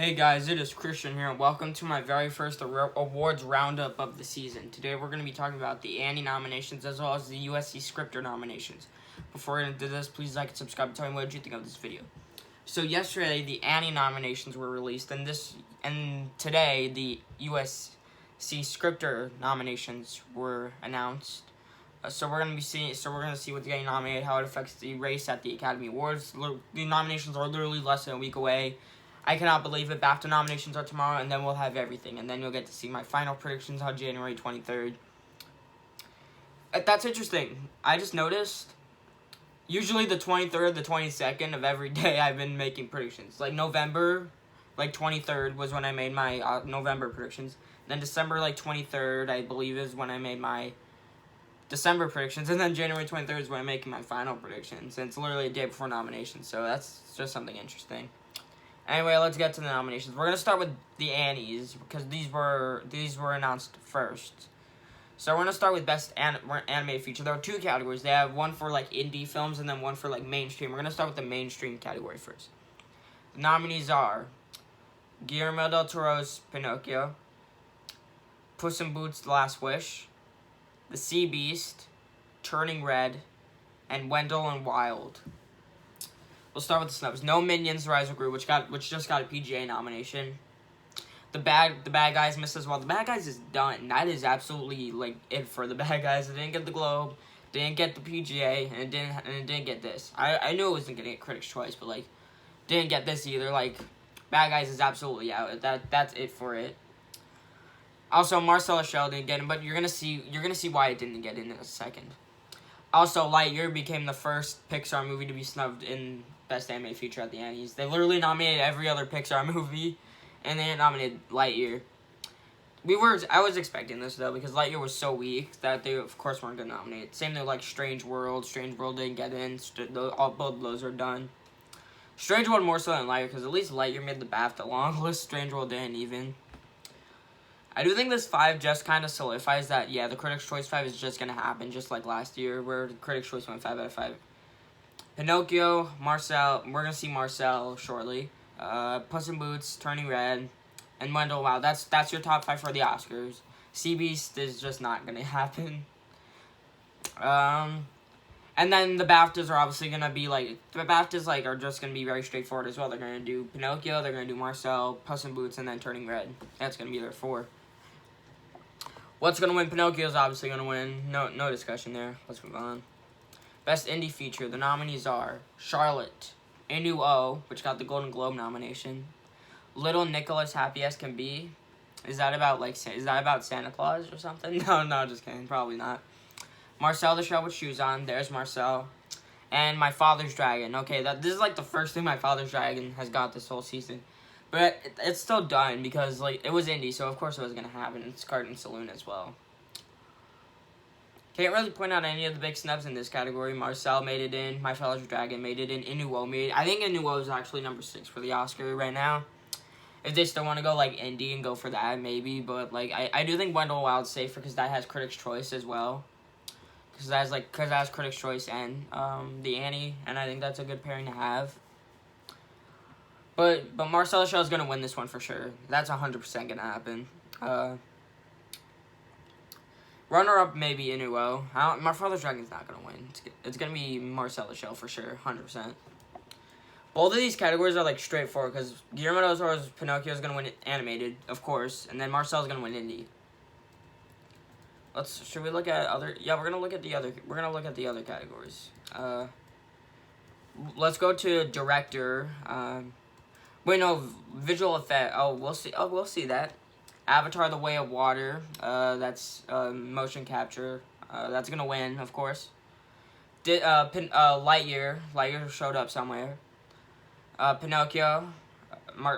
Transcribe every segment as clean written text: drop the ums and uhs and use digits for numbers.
Hey guys, it is Christian here, and welcome to my very first awards roundup of the season. Today we're going to be talking about the Annie nominations as well as the USC scripter nominations. Before we get into this, please like and subscribe and tell me what you think of this video. So yesterday the Annie nominations were released, and today the USC scripter nominations were announced. So we're gonna see what's getting nominated, how it affects the race at the Academy Awards. The nominations are literally less than a week away. I cannot believe it. BAFTA nominations are tomorrow, and then we'll have everything. And then you'll get to see my final predictions on January 23rd. That's interesting. I just noticed, usually the 23rd, the 22nd of every day, I've been making predictions. Like November, 23rd was when I made my November predictions. Then December, 23rd, I believe, is when I made my December predictions. And then January 23rd is when I'm making my final predictions. And it's literally a day before nominations, so that's just something interesting. Anyway, let's get to the nominations. We're gonna start with the Annies because these were announced first. So we're gonna start with best animated feature. There are two categories. They have one for indie films and then one for mainstream. We're gonna start with the mainstream category first. The nominees are Guillermo del Toro's Pinocchio, Puss in Boots: The Last Wish, The Sea Beast, Turning Red, and Wendell and Wild. We'll start with the snubs. No Minions: Rise of Gru, which just got a PGA nomination. The Bad Guys missed as well. The Bad Guys is done. That is absolutely it for the Bad Guys. It didn't get the Globe, didn't get the PGA, and it didn't get this. I knew it wasn't gonna get Critics' Choice, but didn't get this either. Bad Guys is absolutely out. That's it for it. Also, Marcella Shell didn't get it, but you're gonna see why it didn't get in a second. Also, Lightyear became the first Pixar movie to be snubbed in Best Animated Feature at the Annies. They literally nominated every other Pixar movie, and they nominated Lightyear. I was expecting this, though, because Lightyear was so weak that they, of course, weren't going to nominate it. Same thing Strange World. Strange World didn't get in. Both of those are done. Strange World more so than Lightyear, because at least Lightyear made the BAFTA long list. Strange World didn't even. I do think this 5 just kind of solidifies that, yeah, the Critics' Choice 5 is just going to happen, just like last year, where the Critics' Choice went 5 out of 5. Pinocchio, Marcel, we're going to see Marcel shortly. Puss in Boots, Turning Red, and Wendell. Wow, that's your top 5 for the Oscars. Sea Beast is just not going to happen. And then the BAFTAs are obviously going to be, the BAFTAs, are just going to be very straightforward as well. They're going to do Pinocchio, they're going to do Marcel, Puss in Boots, and then Turning Red. That's going to be their 4. What's going to win? Pinocchio is obviously going to win. No discussion there. Let's move on. Best Indie Feature. The nominees are Charlotte, Inu-Oh, which got the Golden Globe nomination. Little Nicholas, Happy as Can Be. Is that about Santa Claus or something? No, just kidding. Probably not. Marcel the Shell with Shoes On. There's Marcel. And My Father's Dragon. Okay, this is the first thing My Father's Dragon has got this whole season. But it's still done because it was indie, so of course it was gonna happen. It's Carton Saloon as well. Can't really point out any of the big snubs in this category. Marcel made it in. My Father's Dragon made it in. Inu-Oh made it. I think Inu-Oh is actually number 6 for the Oscar right now. If they still want to go indie and go for that, maybe. But I do think Wendell Wild's safer because that has Critics' Choice as well. Because that has Critics' Choice and the Annie, and I think that's a good pairing to have. But Marcella Shell is going to win this one for sure. That's 100% going to happen. Runner-up, maybe Inu-Oh. My Father's Dragon's not going to win. It's going to be Marcella Shell for sure, 100%. Both of these categories are straightforward because Guillermo del Toro's Pinocchio is going to win animated, of course, and then Marcel's going to win indie. Should we look at other? Yeah, we're going to look at the other categories. Let's go to director. Wait, no, visual effect. Oh, we'll see that. Avatar: The Way of Water. That's motion capture. That's gonna win, of course. Lightyear. Lightyear showed up somewhere. Pinocchio,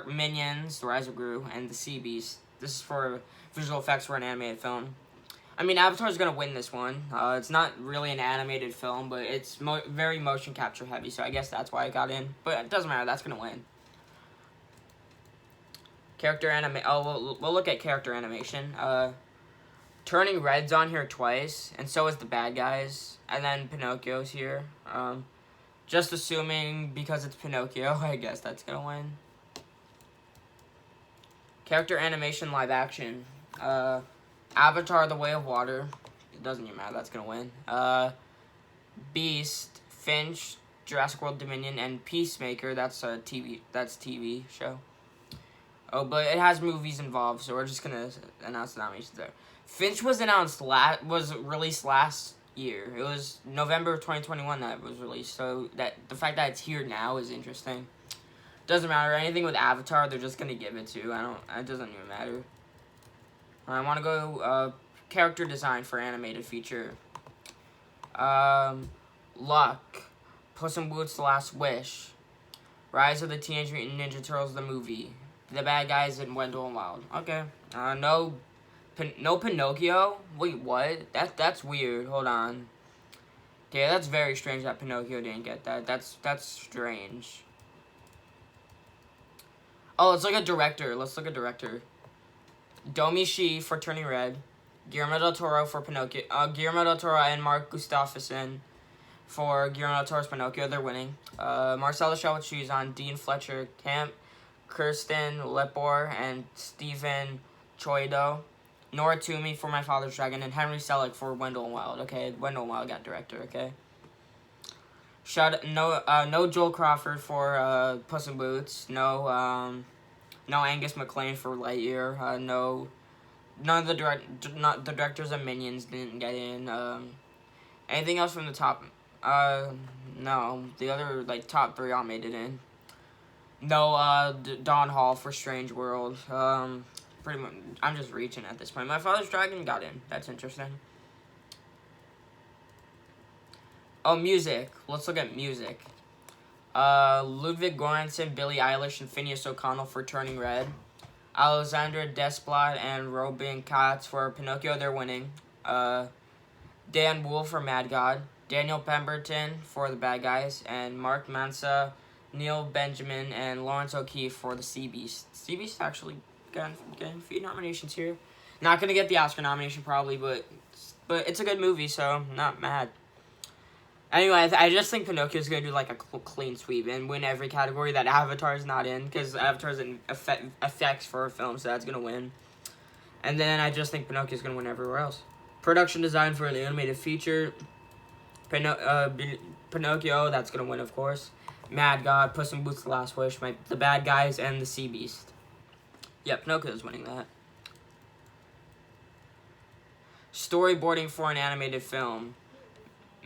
Minions, The Rise of Gru, and The Sea Beast. This is for visual effects for an animated film. I mean, Avatar's gonna win this one. It's not really an animated film, but it's very motion capture heavy, so I guess that's why it got in. But it doesn't matter. That's gonna win. Character we'll look at character animation. Turning Red's on here twice, and so is The Bad Guys, and then Pinocchio's here. Just assuming because it's Pinocchio, I guess that's gonna win. Character animation live action. Avatar: The Way of Water. It doesn't even matter. That's gonna win. Beast, Finch, Jurassic World Dominion, and Peacemaker. That's a TV show. Oh, but it has movies involved, so we're just gonna announce the nominations there. Finch was released last year. It was November of 2021 that it was released. So that the fact that it's here now is interesting. Doesn't matter. Anything with Avatar, they're just gonna give it to. It doesn't even matter. I want to go character design for animated feature. Luck, Puss in Boots: The Last Wish, Rise of the Teenage Mutant Ninja Turtles the movie, The Bad Guys, and Wendell and Wild. Okay. No Pinocchio. Wait, what? That's weird. Hold on. Okay, that's very strange that Pinocchio didn't get that. That's strange. Oh, let's look at director. Domi Shi for Turning Red, Guillermo del Toro for Pinocchio. Guillermo del Toro and Mark Gustafsson for Guillermo del Toro's Pinocchio. They're winning. Marcella Shaw with Shoes on, Dean Fletcher Camp, Kirsten Lepore, and Stephen Choido. Nora Toomey for My Father's Dragon, and Henry Selick for Wendell and Wild. Okay, Wendell and Wild got director. Okay. No Joel Crawford for Puss in Boots. No Angus MacLane for Lightyear. None of the directors of Minions didn't get in. Anything else from the top? No. The other top 3 all made it in. No Don Hall for Strange World. Pretty much, I'm just reaching at this point. My Father's Dragon got in. That's interesting. Oh, music. Let's look at music. Ludwig Göransson, Billie Eilish, and Phineas O'Connell for Turning Red. Alexandra Desplat and Robin Katz for Pinocchio. They're winning. Dan Wool for Mad God. Daniel Pemberton for The Bad Guys. And Mark Mansa, Neil Benjamin, and Lawrence O'Keefe for The Sea Beast. Sea Beast actually getting a few nominations here. Not going to get the Oscar nomination probably, but it's a good movie, so I'm not mad. Anyway, I just think Pinocchio's going to do a clean sweep and win every category that Avatar's not in, because Avatar's in effects for a film, so that's going to win. And then I just think Pinocchio's going to win everywhere else. Production design for an animated feature. Pinocchio, that's going to win, of course. Mad God, Puss in Boots: The Last Wish, The Bad Guys, and The Sea Beast. Yeah, Pinocchio's winning that. Storyboarding for an animated film.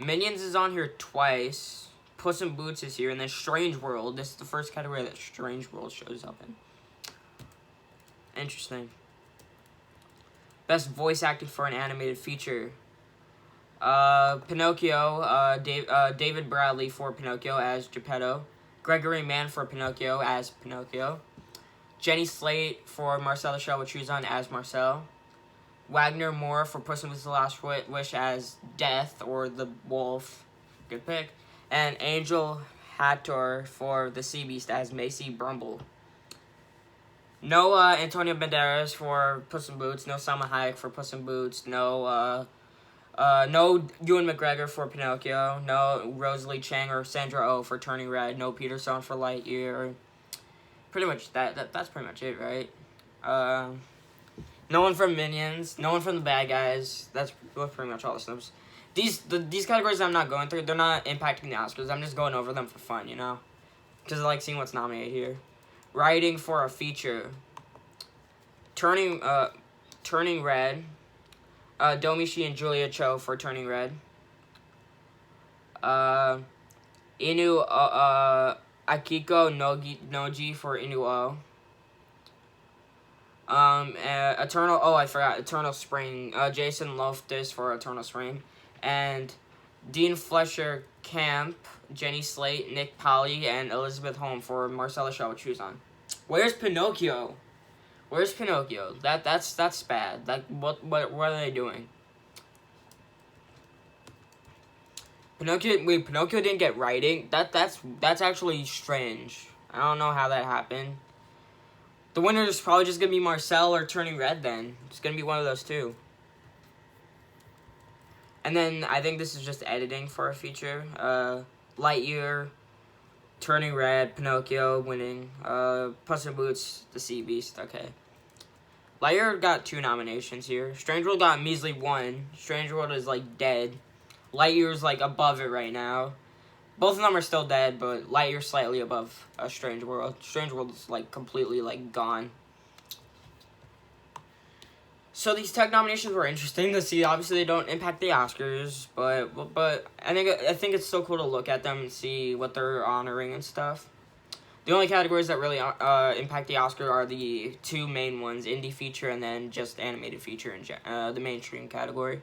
Minions is on here twice. Puss in Boots is here, and then Strange World. This is the first category that Strange World shows up in. Interesting. Best voice acting for an animated feature. Pinocchio, David Bradley for Pinocchio as Geppetto. Gregory Mann for Pinocchio as Pinocchio. Jenny Slate for Marcella Shaw with Shoes on as Marcel. Wagner Moore for Puss in Boots: The Last Wish as Death, or the Wolf. Good pick. And Angel Hathor for The Sea Beast as Macy Brumble. No Antonio Banderas for Puss in Boots. No Salma Hayek for Puss in Boots. No Ewan McGregor for Pinocchio. No Rosalie Chang or Sandra Oh for Turning Red. No Peter Sohn for Lightyear. Pretty much that's pretty much it, right? No one from Minions. No one from The Bad Guys. That's pretty much all the snubs. These categories I'm not going through, they're not impacting the Oscars. I'm just going over them for fun, you know? Because I like seeing what's nominated here. Writing for a feature. Turning Red. Domishi and Julia Cho for Turning Red. Akiko Noji for Inuo. Eternal Spring. Jason Loftus for Eternal Spring. And Dean Fletcher Camp, Jenny Slate, Nick Polly, and Elizabeth Holm for Marcella Shaw with Shoes on. Where's Pinocchio? That's bad. What are they doing? Pinocchio didn't get writing. That's actually strange. I don't know how that happened. The winner is probably just gonna be Marcel or Turning Red then. It's gonna be one of those two. And then I think this is just editing for a feature. Lightyear, Turning Red, Pinocchio winning. Puss in Boots, The Sea Beast. Okay. Lightyear got 2 nominations here. Strange World got measly 1. Strange World is, like, dead. Lightyear's, like, above it right now. Both of them are still dead, but Lightyear's slightly above Strange World. Strange World is, like, completely, like, gone. So these tech nominations were interesting to see. Obviously, they don't impact the Oscars, but I think it's so cool to look at them and see what they're honoring and stuff. The only categories that really impact the Oscar are the 2 main ones, indie feature and then just animated feature in the mainstream category.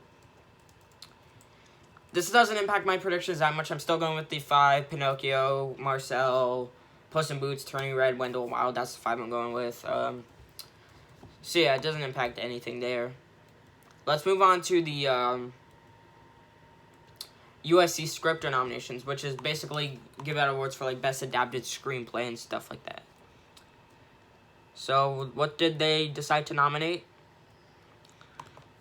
This doesn't impact my predictions that much. I'm still going with the 5, Pinocchio, Marcel, Puss in Boots, Turning Red, Wendell Wild. That's the 5 I'm going with. So yeah, it doesn't impact anything there. Let's move on to the USC scripter nominations, which is basically give out awards for like best adapted screenplay and stuff like that. So what did they decide to nominate?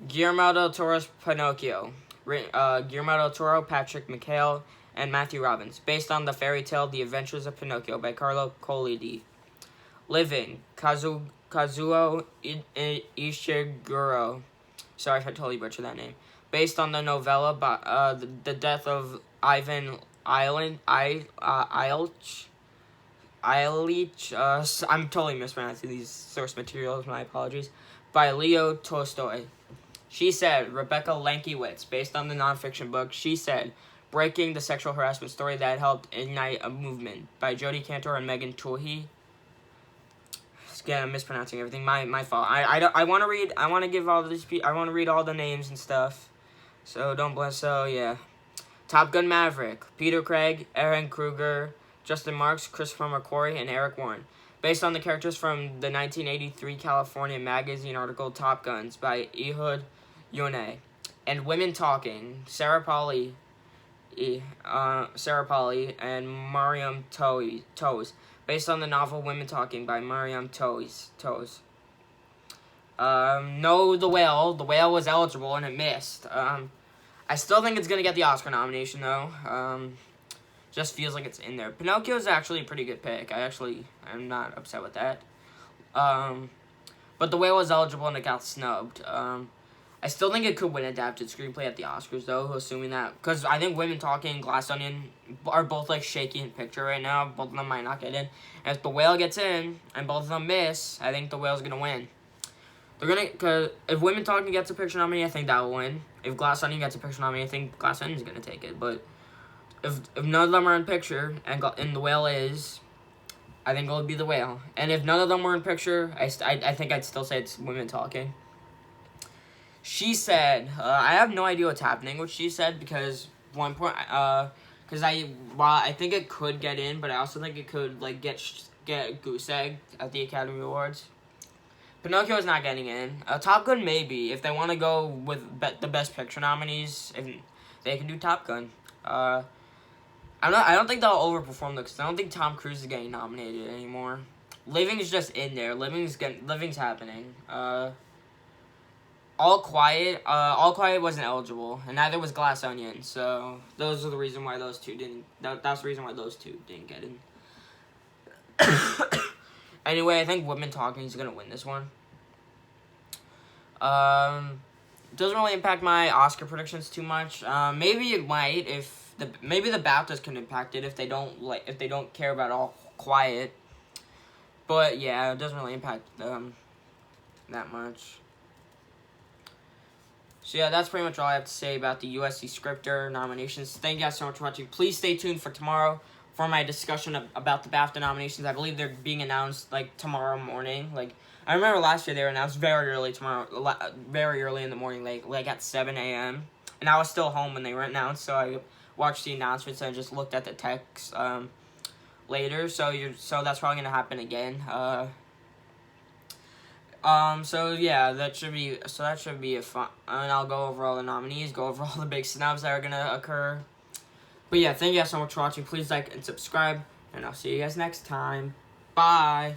Guillermo del Toro's Pinocchio, Guillermo del Toro, Patrick McHale, and Matthew Robbins, based on the fairy tale The Adventures of Pinocchio by Carlo Collodi. Living, Kazuo Ishiguro, sorry if I totally butchered that name, based on the novella by the death of Ivan Illich. I'm totally mispronouncing these source materials, my apologies. By Leo Tolstoy. She Said, Rebecca Lankiewicz, based on the nonfiction book She Said, Breaking the Sexual Harassment Story That Helped Ignite a Movement by Jodie Cantor and Megan Twohy. Again, I'm mispronouncing everything. My fault. I want to read. I want to give all these. I want to read all the names and stuff. So don't bless. So yeah, Top Gun Maverick, Peter Craig, Aaron Kruger, Justin Marks, Christopher McQuarrie, and Eric Warren, based on the characters from the 1983 California magazine article Top Guns by Ehud Yoneh. And Women Talking, Sarah Polly, and Mariam Toes, based on the novel Women Talking by Mariam Toes. No, The Whale. The Whale was eligible and it missed. I still think it's going to get the Oscar nomination, though. Just feels like it's in there. Pinocchio is actually a pretty good pick. I'm not upset with that. But The Whale was eligible and it got snubbed. I still think it could win adapted screenplay at the Oscars, though, assuming that... Because I think Women Talking and Glass Onion are both, like, shaky in picture right now. Both of them might not get in. And if The Whale gets in and both of them miss, I think The Whale's going to win. Because if Women Talking gets a picture nominee, I think that will win. If Glass Onion gets a picture nominee, I think Glass Onion's going to take it. But if none of them are in picture and The Whale is, I think it will be The Whale. And if none of them were in picture, I think I'd still say it's Women Talking. She Said, I have no idea what's happening with She Said because while I think it could get in, but I also think it could like get goose egg at the Academy Awards. Pinocchio is not getting in. Top Gun maybe if they want to go with the Best Picture nominees, if they can do Top Gun. I don't think they'll overperform though, because I don't think Tom Cruise is getting nominated anymore. Living is just in there. Living's happening. All Quiet wasn't eligible, and neither was Glass Onion. So those are the reason why those two didn't. That's the reason why those two didn't get in. Anyway, I think Women Talking is gonna win this one. Doesn't really impact my Oscar predictions too much. Maybe it might if maybe the BAFTAs can impact it if they don't care about All Quiet. But yeah, it doesn't really impact them that much. So yeah, that's pretty much all I have to say about the USC Scripter nominations. Thank you guys so much for watching. Please stay tuned for tomorrow for my discussion about the BAFTA nominations. I believe they're being announced like tomorrow morning. Like I remember last year they were announced very early in the morning, like at 7 a.m. And I was still home when they were announced, so I watched the announcements and just looked at the text later. So that's probably gonna happen again. So yeah, that should be a fun, and I'll go over all the nominees, go over all the big snubs that are gonna occur. But yeah, thank you guys so much for watching. Please like and subscribe, and I'll see you guys next time. Bye!